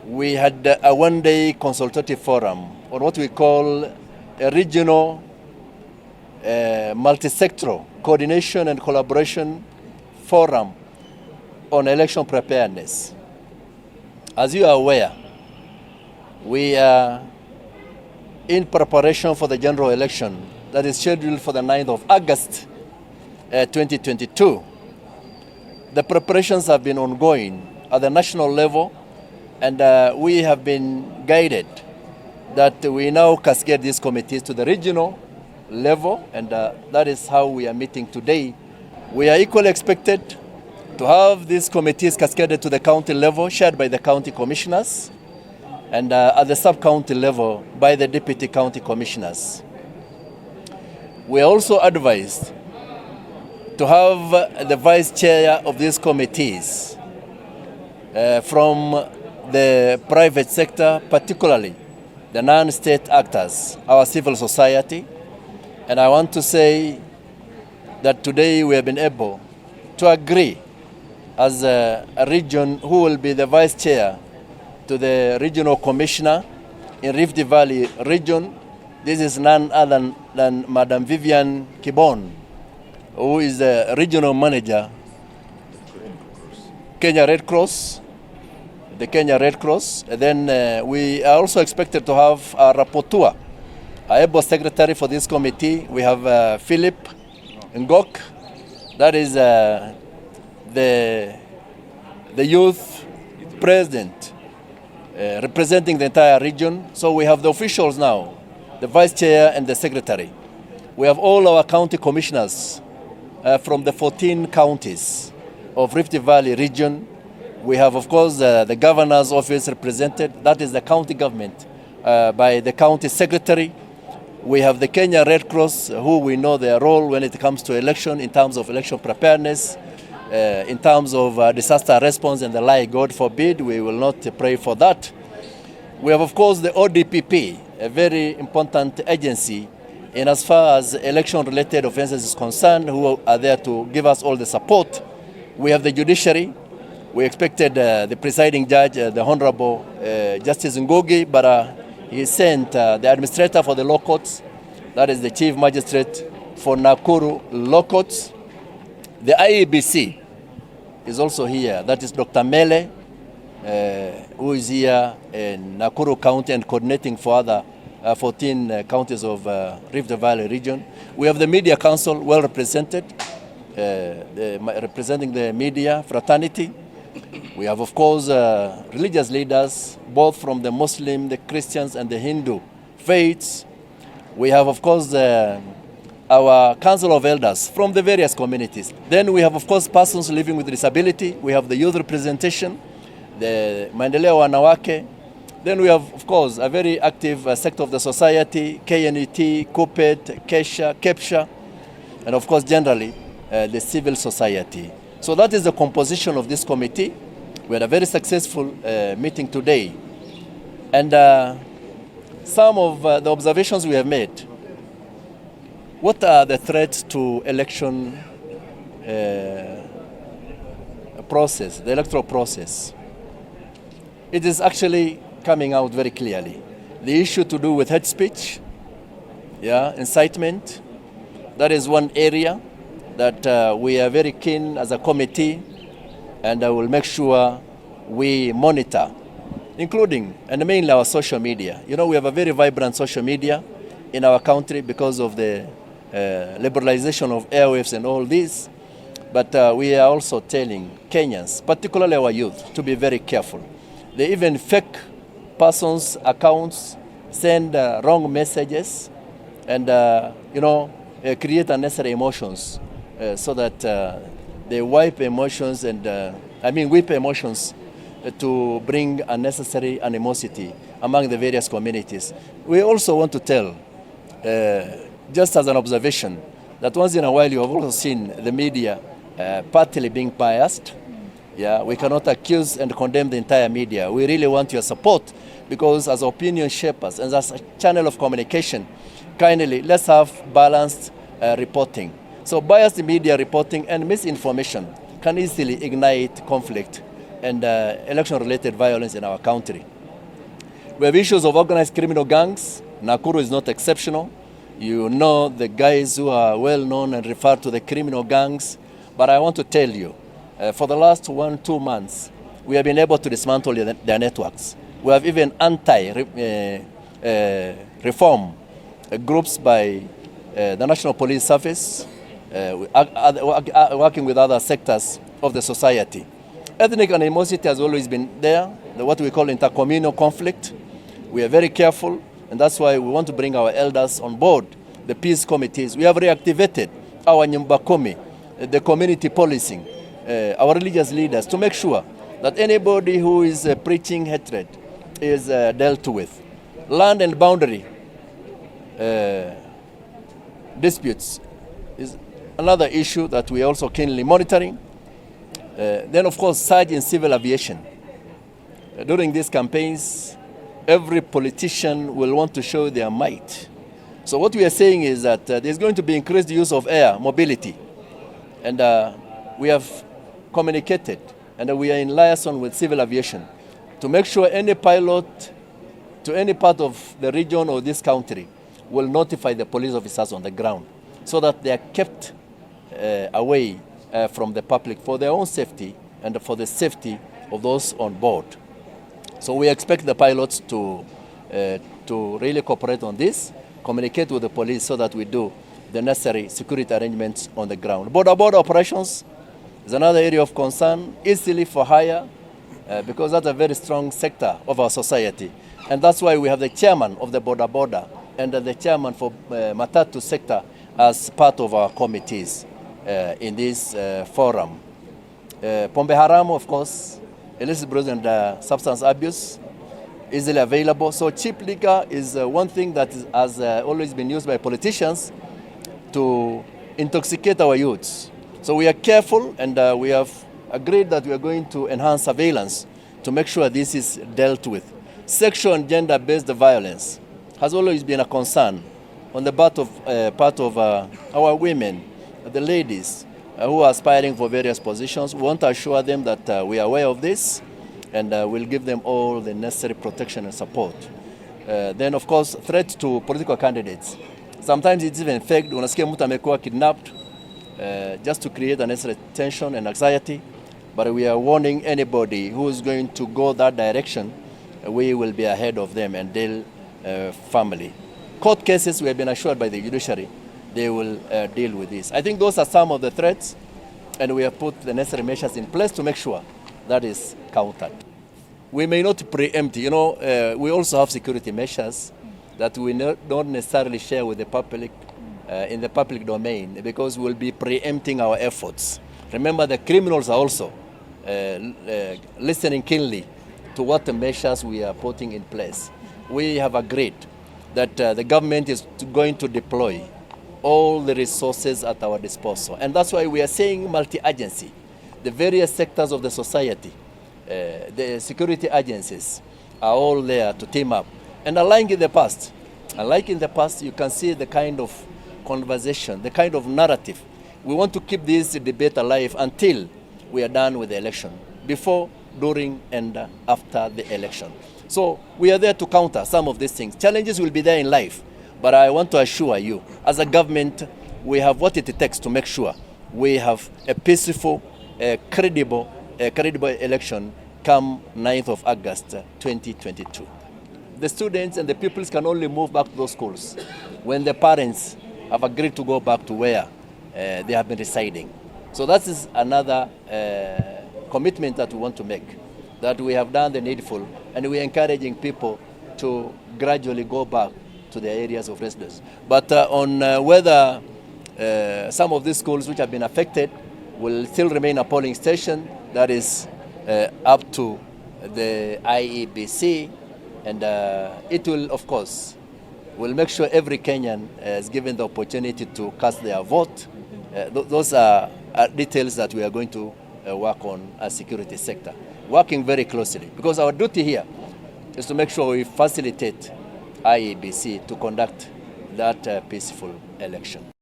we had a one-day consultative forum on what we call a regional multi-sectoral coordination and collaboration forum on election preparedness. As you are aware, we are in preparation for the general election that is scheduled for the 9th of August 2022. The preparations have been ongoing at the national level, and we have been guided that we now cascade these committees to the regional level, and that is how we are meeting today. We are equally expected to have these committees cascaded to the county level, shared by the county commissioners, and at the sub-county level by the deputy county commissioners. We are also advised to have the vice chair of these committees from the private sector, particularly the non-state actors, our civil society. And I want to say that today we have been able to agree as a region who will be the vice chair to the regional commissioner in Rift Valley region. This is none other than Madam Vivian Kibon, who is the regional manager, Kenya Red Cross, the Kenya Red Cross. And then we are also expected to have a rapporteur, a able secretary for this committee. We have Philip Ngok, that is the youth president representing the entire region. So we have the officials now, the vice chair and the secretary. We have all our county commissioners from the 14 counties of Rift Valley region. We have, of course, the governor's office represented. That is the county government by the county secretary. We have the Kenya Red Cross, who we know their role when it comes to election, in terms of election preparedness, in terms of disaster response and the like. God forbid, we will not pray for that. We have, of course, the ODPP, a very important agency in as far as election-related offenses is concerned, who are there to give us all the support. We have the judiciary. We expected the presiding judge, the Honorable Justice Ngugi, but he sent the administrator for the law courts, that is the chief magistrate for Nakuru law courts. The IEBC is also here, that is Dr. Mele, who is here in Nakuru County and coordinating for other 14 counties of Rift Valley region. We have the Media Council well represented, representing the media fraternity. We have, of course, religious leaders, both from the Muslim, the Christians, and the Hindu faiths. We have, of course, our Council of Elders from the various communities. Then we have, of course, persons living with disability. We have the youth representation, the Maendeleo Wanawake. Then we have, of course, a very active sector of the society, KNET, KUPET, KESHA, KEPSHA, and, of course, generally, the civil society. So that is the composition of this committee. We had a very successful meeting today. And some of the observations we have made. What are the threats to election process, the electoral process? It is actually coming out very clearly. The issue to do with hate speech, incitement, that is one area that we are very keen as a committee, and I will make sure we monitor, including and mainly our social media. You know, we have a very vibrant social media in our country because of the liberalization of airwaves and all this. But we are also telling Kenyans, particularly our youth, to be very careful. They even fake persons' accounts, send wrong messages, and create unnecessary emotions. So that they wipe emotions and, whip emotions to bring unnecessary animosity among the various communities. We also want to tell, just as an observation, that once in a while you have also seen the media partly being biased. We cannot accuse and condemn the entire media. We really want your support because as opinion shapers and as a channel of communication, kindly let's have balanced reporting. So biased media reporting and misinformation can easily ignite conflict and election-related violence in our country. We have issues of organized criminal gangs. Nakuru is not exceptional. You know the guys who are well known and referred to the criminal gangs. But I want to tell you, for the last 1-2 months, we have been able to dismantle their networks. We have even anti-reform groups by the National Police Service, working with other sectors of the society. Ethnic animosity has always been there, what we call intercommunal conflict. We are very careful, and that's why we want to bring our elders on board, the peace committees. We have reactivated our Nyumba Kumi, the community policing, our religious leaders, to make sure that anybody who is preaching hatred is dealt with. Land and boundary disputes is another issue that we are also keenly monitoring. Then, of course, surge in civil aviation. During these campaigns, every politician will want to show their might. So what we are saying is that there's going to be increased use of air mobility. And we have communicated, and we are in liaison with civil aviation to make sure any pilot to any part of the region or this country will notify the police officers on the ground so that they are kept away from the public for their own safety and for the safety of those on board. So we expect the pilots to really cooperate on this, communicate with the police so that we do the necessary security arrangements on the ground. Border operations is another area of concern, easily for hire, because that's a very strong sector of our society. And that's why we have the chairman of the border and the chairman for Matatu sector as part of our committees in this forum. Pombe Haram, of course, illicit brews and substance abuse, easily available. So cheap liquor is one thing that has always been used by politicians to intoxicate our youths. So we are careful, and we have agreed that we are going to enhance surveillance to make sure this is dealt with. Sexual and gender-based violence has always been a concern on the part of our women, the ladies who are aspiring for various positions. We want to assure them that we are aware of this, and we'll give them all the necessary protection and support. Then, of course, threats to political candidates. Sometimes it's even faked. Unasikia mtu amekuwa kidnapped just to create unnecessary tension and anxiety. But we are warning anybody who is going to go that direction, we will be ahead of them and deal firmly. Court cases, we have been assured by the judiciary, they will deal with this. I think those are some of the threats, and we have put the necessary measures in place to make sure that is countered. We may not preempt, we also have security measures that we don't necessarily share with the public in the public domain, because we'll be preempting our efforts. Remember, the criminals are also listening keenly to what the measures we are putting in place. We have agreed that the government is going to deploy all the resources at our disposal. And that's why we are saying multi-agency. The various sectors of the society, the security agencies are all there to team up. And unlike in the past, you can see the kind of conversation, the kind of narrative. We want to keep this debate alive until we are done with the election, before, during, and after the election. So we are there to counter some of these things. Challenges will be there in life, but I want to assure you, as a government, we have what it takes to make sure we have a peaceful, credible election come 9th of August 2022. The students and the pupils can only move back to those schools when the parents have agreed to go back to where they have been residing. So that is another commitment that we want to make, that we have done the needful, and we are encouraging people to gradually go back to their areas of residence. But on whether some of these schools which have been affected will still remain a polling station, that is up to the IEBC, and it will, of course, will make sure every Kenyan is given the opportunity to cast their vote. Those are details that we are going to work on as security sector, working very closely, because our duty here is to make sure we facilitate IEBC to conduct that peaceful election.